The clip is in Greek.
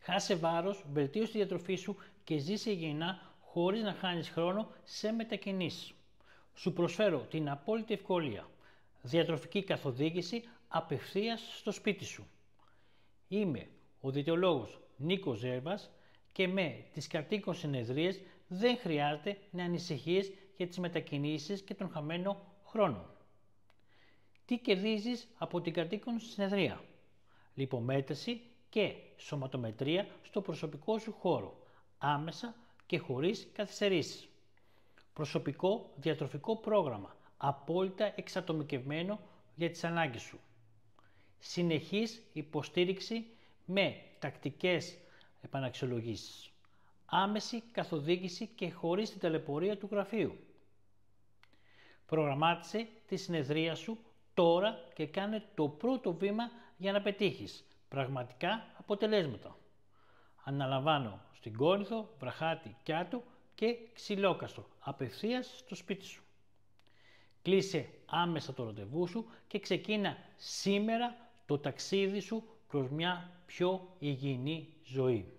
Χάσε βάρος, βελτίωσε τη διατροφή σου και ζήσε υγιεινά χωρίς να χάνεις χρόνο σε μετακινήσεις. Σου προσφέρω την απόλυτη ευκολία. Διατροφική καθοδήγηση απευθείας στο σπίτι σου. Είμαι ο διαιτολόγος Νίκος Ζέρβας και με τις κατοίκων συνεδρίες δεν χρειάζεται να ανησυχείς για τις μετακινήσεις και τον χαμένο χρόνο. Τι κερδίζεις από την κατοίκων συνεδρία? Λιπομέτρηση και σωματομετρία στο προσωπικό σου χώρο, άμεσα και χωρίς καθυστερήσεις. Προσωπικό διατροφικό πρόγραμμα, απόλυτα εξατομικευμένο για τις ανάγκες σου. Συνεχής υποστήριξη με τακτικές επαναξιολογήσεις. Άμεση καθοδήγηση και χωρίς την ταλαιπωρία του γραφείου. Προγραμμάτισε τη συνεδρία σου τώρα και κάνε το πρώτο βήμα για να πετύχεις πραγματικά αποτελέσματα. Αναλαμβάνω στην Κόρινθο, Βραχάτη, Κιάτο και Ξυλόκαστρο, απευθείας στο σπίτι σου. Κλείσε άμεσα το ραντεβού σου και ξεκίνα σήμερα το ταξίδι σου προς μια πιο υγιεινή ζωή.